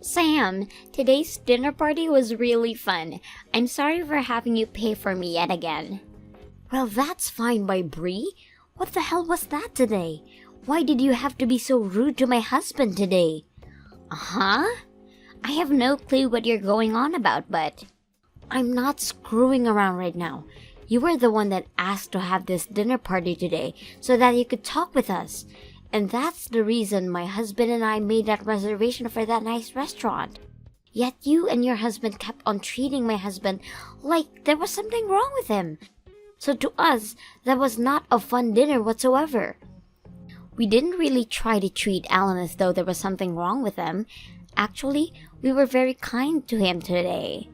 Sam, today's dinner party was really fun. I'm sorry for having you pay for me yet again. Well, that's fine by Bree. What the hell was that today? Why did you have to be so rude to my husband today? Huh? I have no clue what you're going on about, but... I'm not screwing around right now. You were the one that asked to have this dinner party today so that you could talk with us. And that's the reason my husband and I made that reservation for that nice restaurant. Yet you and your husband kept on treating my husband like there was something wrong with him. So to us, that was not a fun dinner whatsoever. We didn't really try to treat Alan as though there was something wrong with him. Actually, we were very kind to him today.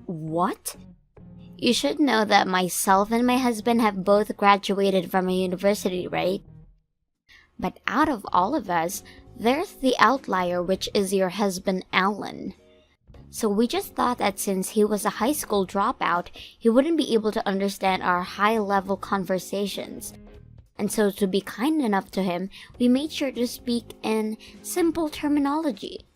What? You should know that myself and my husband have both graduated from a university, right? But out of all of us, there's the outlier, which is your husband, Alan. So we just thought that since he was a high school dropout, he wouldn't be able to understand our high-level conversations. And so to be kind enough to him, we made sure to speak in simple terminology.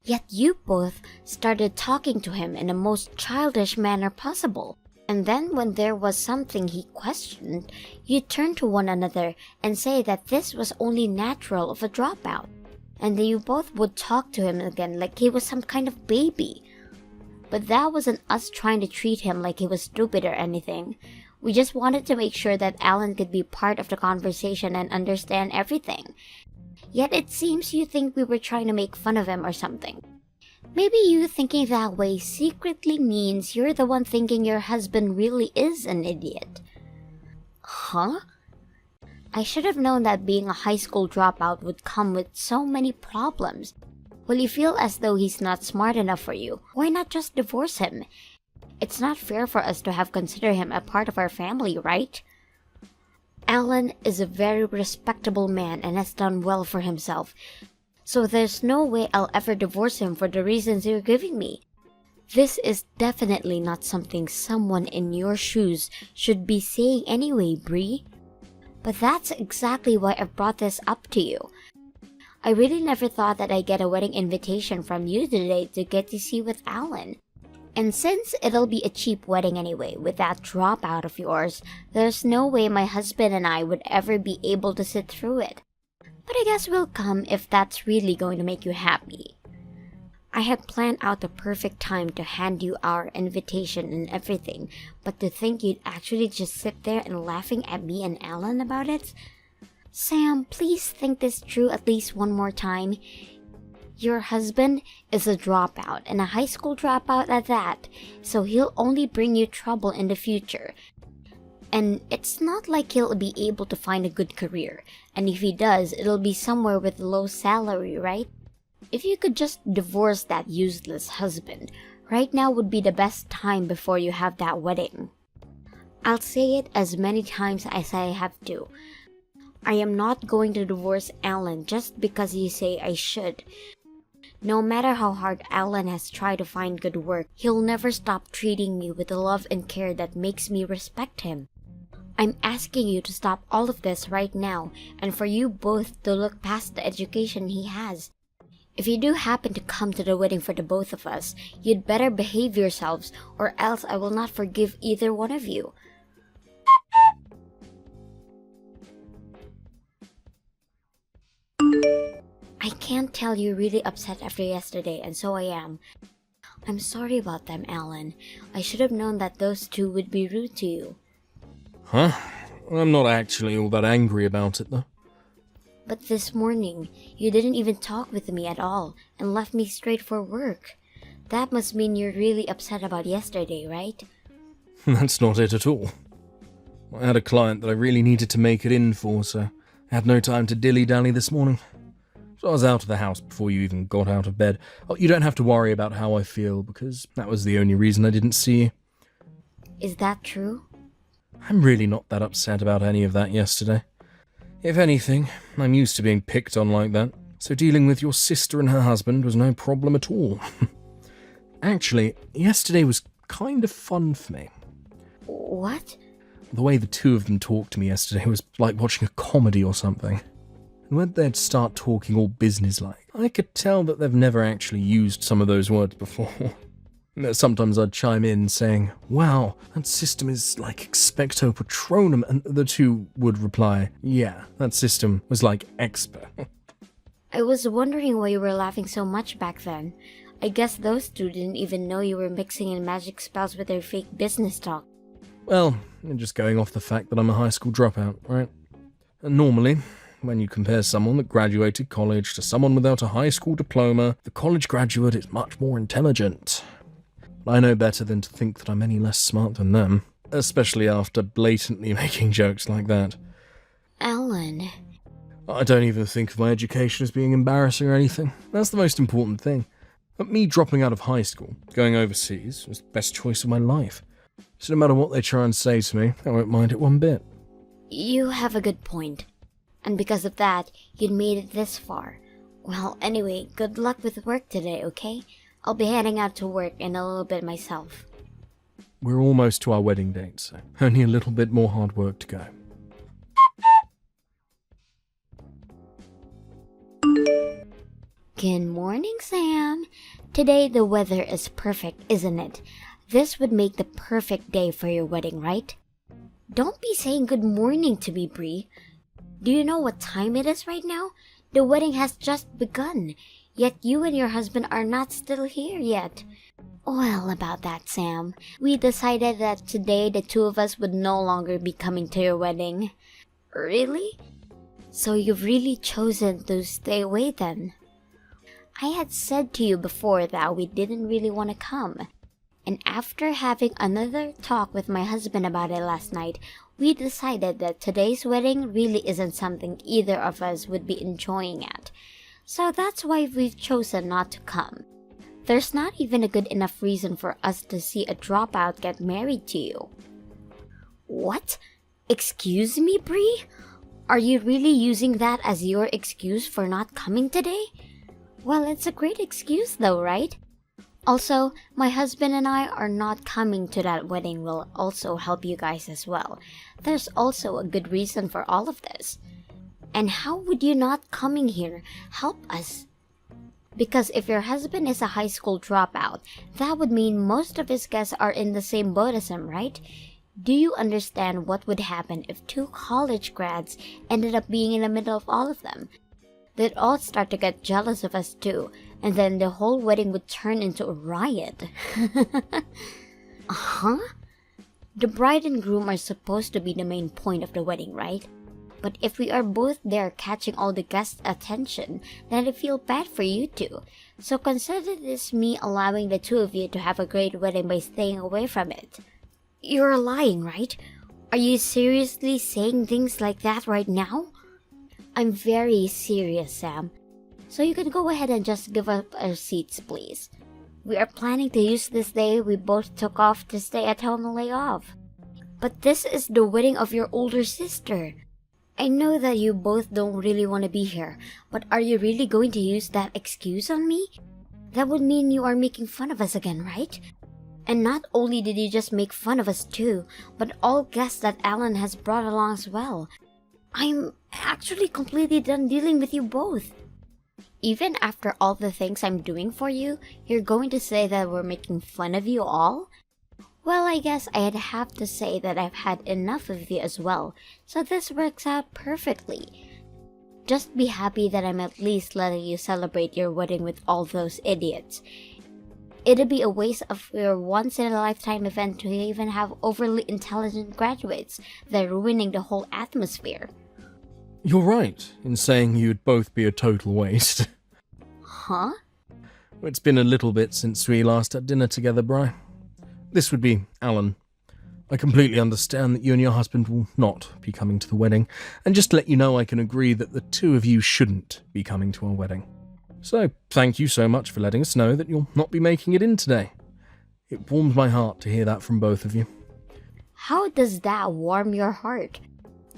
Yet you both started talking to him in the most childish manner possible. And then when there was something he questioned, you turned to one another and say that this was only natural of a dropout. And then you both would talk to him again like he was some kind of baby. But that wasn't us trying to treat him like he was stupid or anything. We just wanted to make sure that Alan could be part of the conversation and understand everything. Yet it seems you think we were trying to make fun of him or something. Maybe you thinking that way secretly means you're the one thinking your husband really is an idiot. Huh? I should have known that being a high school dropout would come with so many problems. Will you feel as though he's not smart enough for you? Why not just divorce him? It's not fair for us to have considered him a part of our family, right? Alan is a very respectable man and has done well for himself. So there's no way I'll ever divorce him for the reasons you're giving me. This is definitely not something someone in your shoes should be saying anyway, Bree. But that's exactly why I brought this up to you. I really never thought that I'd get a wedding invitation from you today to get to see with Alan. And since it'll be a cheap wedding anyway, with that dropout of yours, there's no way my husband and I would ever be able to sit through it. But I guess we'll come if that's really going to make you happy. I had planned out the perfect time to hand you our invitation and everything, but to think you'd actually just sit there and laughing at me and Alan about it? Sam, please think this through at least one more time. Your husband is a dropout, and a high school dropout at that, so he'll only bring you trouble in the future. And it's not like he'll be able to find a good career, and if he does, it'll be somewhere with low salary, right? If you could just divorce that useless husband, right now would be the best time before you have that wedding. I'll say it as many times as I have to. I am not going to divorce Alan just because you say I should. No matter how hard Alan has tried to find good work, he'll never stop treating me with the love and care that makes me respect him. I'm asking you to stop all of this right now, and for you both to look past the education he has. If you do happen to come to the wedding for the both of us, you'd better behave yourselves, or else I will not forgive either one of you. I can't tell you're really upset after yesterday, and so I am. I'm sorry about them, Alan. I should have known that those two would be rude to you. Huh? I'm not actually all that angry about it, though. But this morning, you didn't even talk with me at all, and left me straight for work. That must mean you're really upset about yesterday, right? That's not it at all. I had a client that I really needed to make it in for, so I had no time to dilly-dally this morning. So I was out of the house before you even got out of bed. Oh, you don't have to worry about how I feel, because that was the only reason I didn't see you. Is that true? I'm really not that upset about any of that yesterday. If anything, I'm used to being picked on like that, so dealing with your sister and her husband was no problem at all. Actually, yesterday was kind of fun for me. What? The way the two of them talked to me yesterday was like watching a comedy or something. and when they'd start talking all businesslike, I could tell that they've never actually used some of those words before. Sometimes I'd chime in saying, "Wow, that system is like expecto patronum," and the two would reply, "Yeah, that system was like expa." I was wondering why you were laughing so much back then. I guess those two didn't even know you were mixing in magic spells with their fake business talk. Well, you're just going off the fact that I'm a high school dropout, right? And normally, when you compare someone that graduated college to someone without a high school diploma, the college graduate is much more intelligent. I know better than to think that I'm any less smart than them, especially after blatantly making jokes like that. Alan. I don't even think of my education as being embarrassing or anything. That's the most important thing. But me dropping out of high school, going overseas, was the best choice of my life. So no matter what they try and say to me, I won't mind it one bit. You have a good point. And because of that, you'd made it this far. Well, anyway, good luck with work today, okay? I'll be heading out to work in a little bit myself. We're almost to our wedding date, so only a little bit more hard work to go. Good morning, Sam. Today the weather is perfect, isn't it? This would make the perfect day for your wedding, right? Don't be saying good morning to me, Bree. Do you know what time it is right now? The wedding has just begun. Yet you and your husband are not still here yet. Well, about that, Sam, we decided that today the two of us would no longer be coming to your wedding. Really? So you've really chosen to stay away then? I had said to you before that we didn't really want to come. And after having another talk with my husband about it last night, we decided that today's wedding really isn't something either of us would be enjoying at. So that's why we've chosen not to come. There's not even a good enough reason for us to see a dropout get married to you. What? Excuse me, Bree? Are you really using that as your excuse for not coming today? Well, it's a great excuse though, right? Also, my husband and I are not coming to that wedding will also help you guys as well. There's also a good reason for all of this. And how would you not coming here help us? Because if your husband is a high school dropout, that would mean most of his guests are in the same boat as him, right? Do you understand what would happen if two college grads ended up being in the middle of all of them? They'd all start to get jealous of us too, and then the whole wedding would turn into a riot. Huh? The bride and groom are supposed to be the main point of the wedding, right? But if we are both there catching all the guests' attention, then I feel bad for you two. So consider this me allowing the two of you to have a great wedding by staying away from it. You're lying, right? Are you seriously saying things like that right now? I'm very serious, Sam. So you can go ahead and just give up our seats, please. We are planning to use this day we both took off to stay at home and lay off. But this is the wedding of your older sister. I know that you both don't really want to be here, but are you really going to use that excuse on me? That would mean you are making fun of us again, right? And not only did you just make fun of us too, but all guests that Alan has brought along as well. I'm actually completely done dealing with you both. Even after all the things I'm doing for you, you're going to say that we're making fun of you all? Well, I guess I'd have to say that I've had enough of you as well, so this works out perfectly. Just be happy that I'm at least letting you celebrate your wedding with all those idiots. It'd be a waste of your once-in-a-lifetime event to even have overly intelligent graduates. They're ruining the whole atmosphere. You're right in saying you'd both be a total waste. Huh? It's been a little bit since we last had dinner together, Bri. This would be Alan. I completely understand that you and your husband will not be coming to the wedding, and just to let you know I can agree that the two of you shouldn't be coming to our wedding. So, thank you so much for letting us know that you'll not be making it in today. It warmed my heart to hear that from both of you. How does that warm your heart?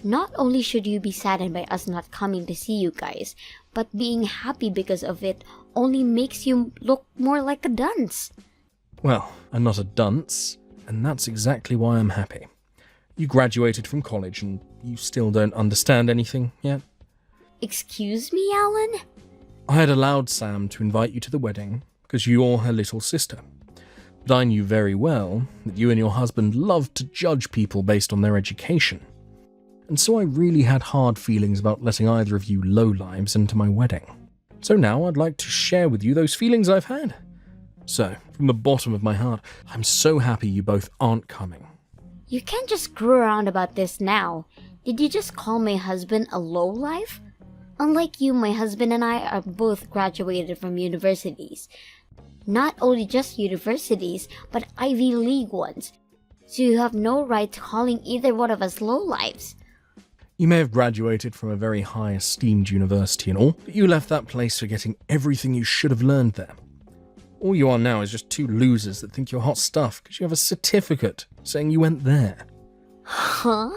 Not only should you be saddened by us not coming to see you guys, but being happy because of it only makes you look more like a dunce. Well, I'm not a dunce, and that's exactly why I'm happy. You graduated from college and you still don't understand anything yet? Excuse me, Alan? I had allowed Sam to invite you to the wedding because you're her little sister. But I knew very well that you and your husband loved to judge people based on their education. And so I really had hard feelings about letting either of you lowlives into my wedding. So now I'd like to share with you those feelings I've had. So, from the bottom of my heart, I'm so happy you both aren't coming. You can't just screw around about this now. Did you just call my husband a lowlife? Unlike you, my husband and I are both graduated from universities. Not only just universities, but Ivy League ones. So you have no right to calling either one of us lowlives. You may have graduated from a very high esteemed university and all, but you left that place forgetting everything you should have learned there. All you are now is just two losers that think you're hot stuff because you have a certificate saying you went there. Huh?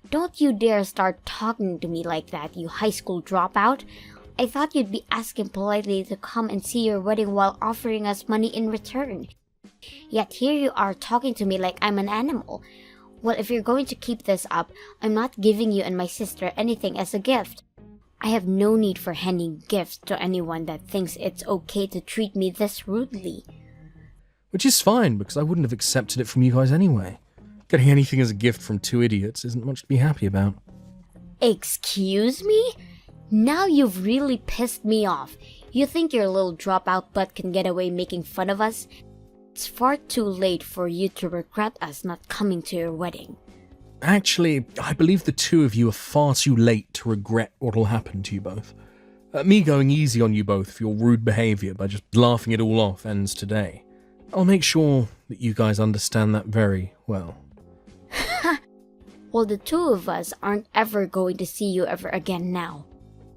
Don't you dare start talking to me like that, you high school dropout. I thought you'd be asking politely to come and see your wedding while offering us money in return. Yet here you are talking to me like I'm an animal. Well, if you're going to keep this up, I'm not giving you and my sister anything as a gift. I have no need for handing gifts to anyone that thinks it's okay to treat me this rudely. Which is fine, because I wouldn't have accepted it from you guys anyway. Getting anything as a gift from two idiots isn't much to be happy about. Excuse me? Now you've really pissed me off. You think your little dropout butt can get away making fun of us? It's far too late for you to regret us not coming to your wedding. Actually, I believe the two of you are far too late to regret what'll happen to you both. Me going easy on you both for your rude behaviour by just laughing it all off ends today. I'll make sure that you guys understand that very well. Well, the two of us aren't ever going to see you ever again now.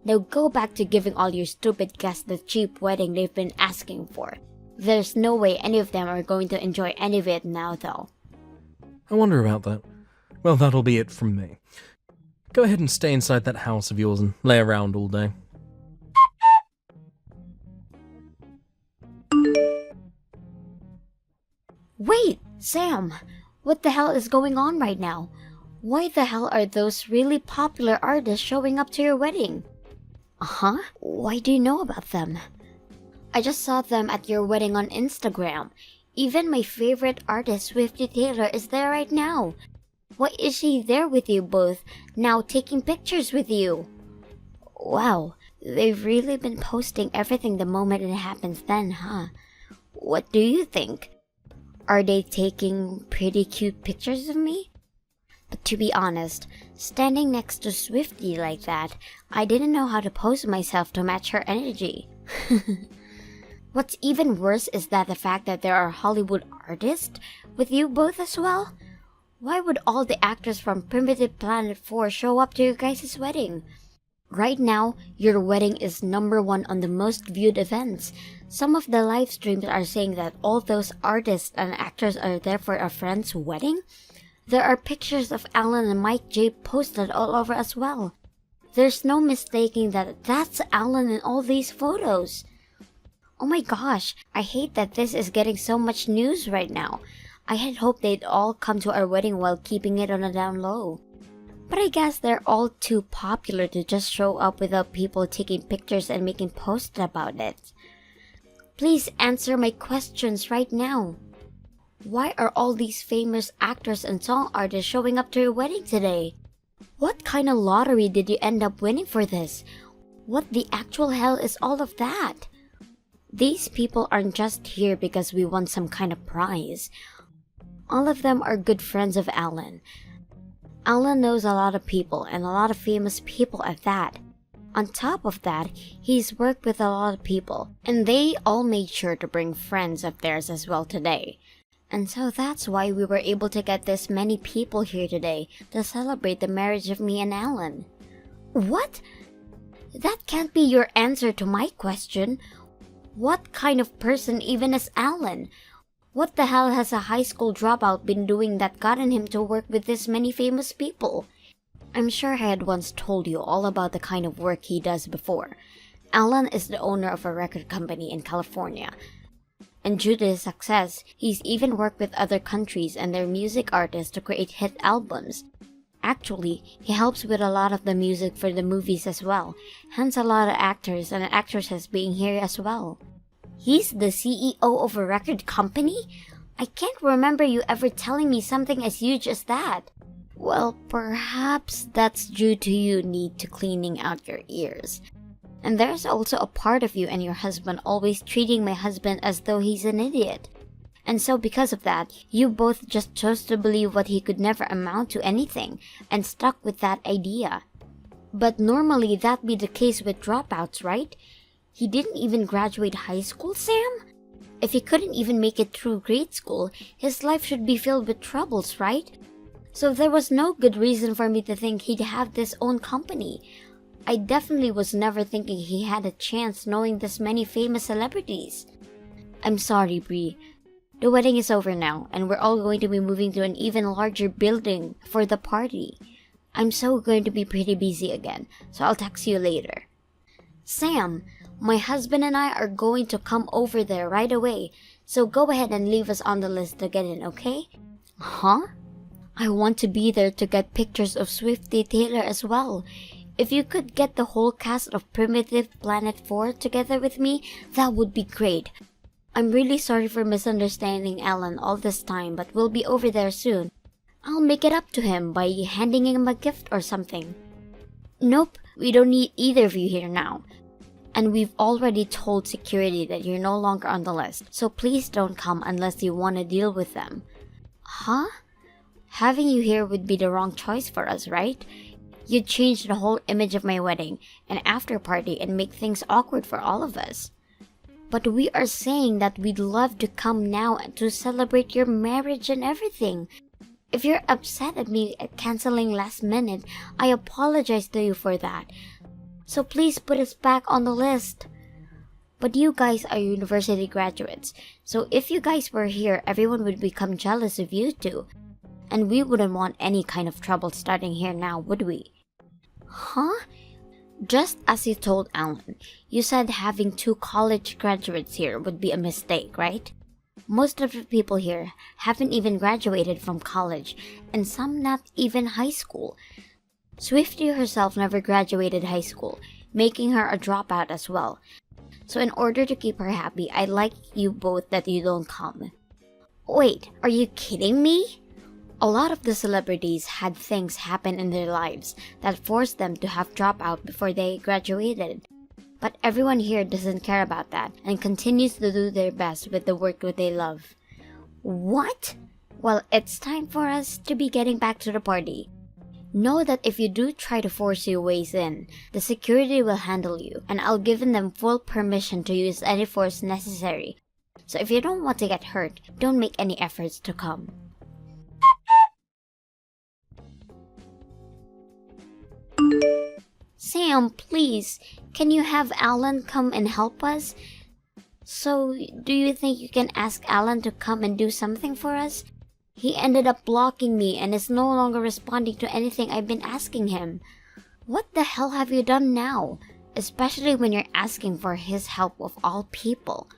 Now go back to giving all your stupid guests the cheap wedding they've been asking for. There's no way any of them are going to enjoy any of it now, though. I wonder about that. Well, that'll be it from me. Go ahead and stay inside that house of yours and lay around all day. Wait, Sam! What the hell is going on right now? Why the hell are those really popular artists showing up to your wedding? Uh-huh? Why do you know about them? I just saw them at your wedding on Instagram. Even my favorite artist, Swiftie Taylor, is there right now. Why is she there with you both, now taking pictures with you? Wow, they've really been posting everything the moment it happens then, huh? What do you think? Are they taking pretty cute pictures of me? But to be honest, standing next to Swiftie like that, I didn't know how to pose myself to match her energy. What's even worse is that the fact that there are Hollywood artists with you both as well. Why would all the actors from Primitive Planet 4 show up to your guys' wedding? Right now, your wedding is #1 on the most viewed events. Some of the live streams are saying that all those artists and actors are there for a friend's wedding. There are pictures of Alan and Mike J posted all over as well. There's no mistaking that that's Alan in all these photos. Oh my gosh, I hate that this is getting so much news right now. I had hoped they'd all come to our wedding while keeping it on a down low. But I guess they're all too popular to just show up without people taking pictures and making posts about it. Please answer my questions right now. Why are all these famous actors and song artists showing up to your wedding today? What kind of lottery did you end up winning for this? What the actual hell is all of that? These people aren't just here because we won some kind of prize. All of them are good friends of Alan. Alan knows a lot of people, and a lot of famous people at that. On top of that, he's worked with a lot of people, and they all made sure to bring friends of theirs as well today. And so that's why we were able to get this many people here today to celebrate the marriage of me and Alan. What? That can't be your answer to my question. What kind of person even is Alan? What the hell has a high school dropout been doing that gotten him to work with this many famous people? I'm sure I had once told you all about the kind of work he does before. Alan is the owner of a record company in California. And due to his success, he's even worked with other countries and their music artists to create hit albums. Actually, he helps with a lot of the music for the movies as well, hence a lot of actors and actresses being here as well. He's the CEO of a record company? I can't remember you ever telling me something as huge as that. Well, perhaps that's due to you need to cleaning out your ears. And there's also a part of you and your husband always treating my husband as though he's an idiot. And so because of that, you both just chose to believe what he could never amount to anything, and stuck with that idea. But normally that'd be the case with dropouts, right? He didn't even graduate high school, Sam? If he couldn't even make it through grade school, his life should be filled with troubles, right? So there was no good reason for me to think he'd have this own company. I definitely was never thinking he had a chance knowing this many famous celebrities. I'm sorry, Bree. The wedding is over now, and we're all going to be moving to an even larger building for the party. I'm so going to be pretty busy again, so I'll text you later. Sam, my husband and I are going to come over there right away, so go ahead and leave us on the list to get in, okay? Huh? I want to be there to get pictures of Swifty Taylor as well. If you could get the whole cast of Primitive Planet 4 together with me, that would be great. I'm really sorry for misunderstanding Alan all this time, but we'll be over there soon. I'll make it up to him by handing him a gift or something. Nope, we don't need either of you here now. And we've already told security that you're no longer on the list, so please don't come unless you want to deal with them. Huh? Having you here would be the wrong choice for us, right? You'd change the whole image of my wedding and after party and make things awkward for all of us. But we are saying that we'd love to come now to celebrate your marriage and everything. If you're upset at me at canceling last minute, I apologize to you for that. So please put us back on the list. But you guys are university graduates, so if you guys were here, everyone would become jealous of you two. And we wouldn't want any kind of trouble starting here now, would we? Huh? Just as you told Alan, you said having 2 college graduates here would be a mistake, right? Most of the people here haven't even graduated from college, and some not even high school. Swifty herself never graduated high school, making her a dropout as well. So in order to keep her happy, I'd like you both that you don't come. Wait, are you kidding me? A lot of the celebrities had things happen in their lives that forced them to have dropout before they graduated. But everyone here doesn't care about that and continues to do their best with the work that they love. What? Well, it's time for us to be getting back to the party. Know that if you do try to force your ways in, the security will handle you, and I'll give them full permission to use any force necessary. So if you don't want to get hurt, don't make any efforts to come. Sam, please, can you have Alan come and help us? So, do you think you can ask Alan to come and do something for us? He ended up blocking me and is no longer responding to anything I've been asking him. What the hell have you done now? Especially when you're asking for his help of all people.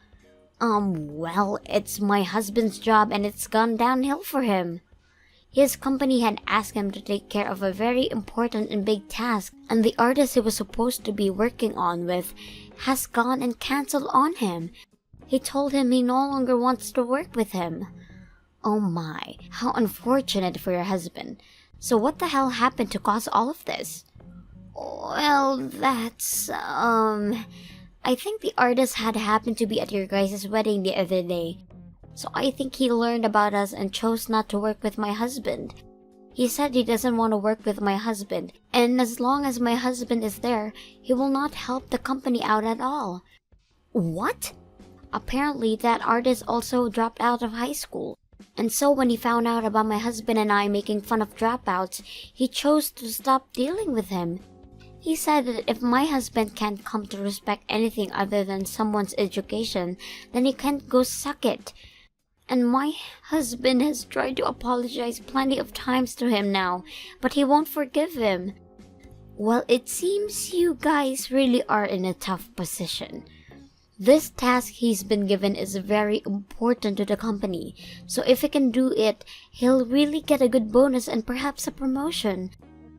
Well, it's my husband's job and it's gone downhill for him. His company had asked him to take care of a very important and big task, and the artist he was supposed to be working on with has gone and cancelled on him. He told him he no longer wants to work with him. Oh my, how unfortunate for your husband. So what the hell happened to cause all of this? Well, that's, I think the artist had happened to be at your guys' wedding the other day. So I think he learned about us and chose not to work with my husband. He said he doesn't want to work with my husband, and as long as my husband is there, he will not help the company out at all. What? Apparently that artist also dropped out of high school. And so when he found out about my husband and I making fun of dropouts, he chose to stop dealing with him. He said that if my husband can't come to respect anything other than someone's education, then he can't go suck it. And my husband has tried to apologize plenty of times to him now, but he won't forgive him. Well, it seems you guys really are in a tough position. This task he's been given is very important to the company, so if he can do it, he'll really get a good bonus and perhaps a promotion.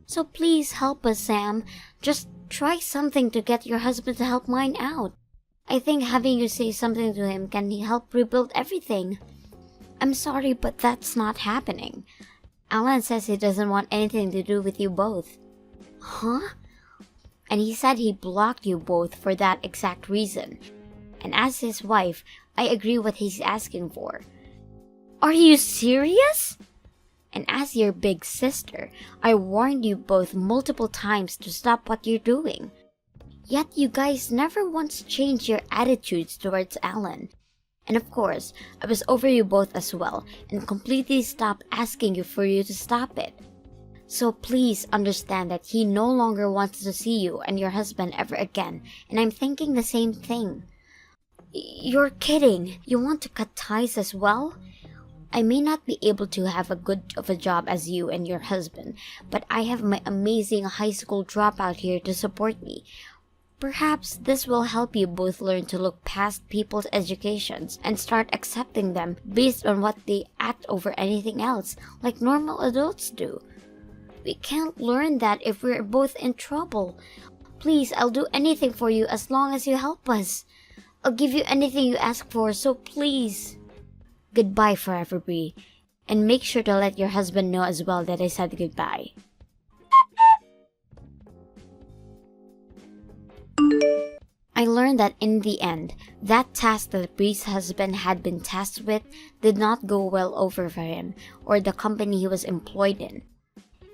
So please help us, Sam. Just try something to get your husband to help mine out. I think having you say something to him can help rebuild everything. I'm sorry, but that's not happening. Alan says he doesn't want anything to do with you both. Huh? And he said he blocked you both for that exact reason. And as his wife, I agree what he's asking for. Are you serious? And as your big sister, I warned you both multiple times to stop what you're doing. Yet you guys never once changed your attitudes towards Alan. And of course, I was over you both as well and completely stopped asking you for you to stop it. So please understand that he no longer wants to see you and your husband ever again, and I'm thinking the same thing. You're kidding. You want to cut ties as well? I may not be able to have as good of a job as you and your husband, but I have my amazing high school dropout here to support me. Perhaps this will help you both learn to look past people's educations and start accepting them based on what they act over anything else, like normal adults do. We can't learn that if we're both in trouble. Please, I'll do anything for you as long as you help us. I'll give you anything you ask for, so please. Goodbye forever, Bree. And make sure to let your husband know as well that I said goodbye. I learned that in the end, that task that Bree's husband had been tasked with did not go well over for him or the company he was employed in.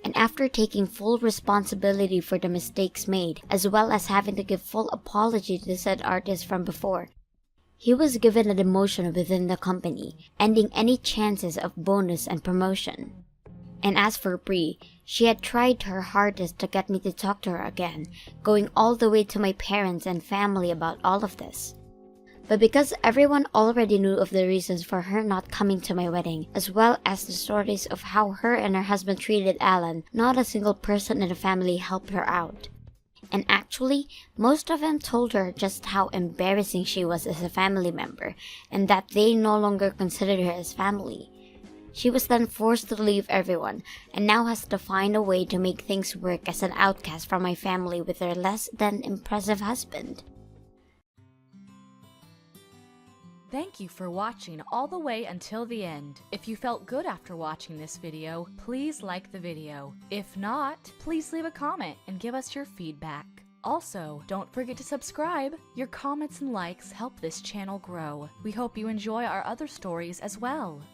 And after taking full responsibility for the mistakes made, as well as having to give full apology to said artist from before, he was given a demotion within the company, ending any chances of bonus and promotion. And as for Bree, she had tried her hardest to get me to talk to her again, going all the way to my parents and family about all of this. But because everyone already knew of the reasons for her not coming to my wedding, as well as the stories of how her and her husband treated Alan, not a single person in the family helped her out. And actually, most of them told her just how embarrassing she was as a family member, and that they no longer considered her as family. She was then forced to leave everyone, and now has to find a way to make things work as an outcast from my family with her less than impressive husband. Thank you for watching all the way until the end. If you felt good after watching this video, please like the video. If not, please leave a comment and give us your feedback. Also, don't forget to subscribe. Your comments and likes help this channel grow. We hope you enjoy our other stories as well.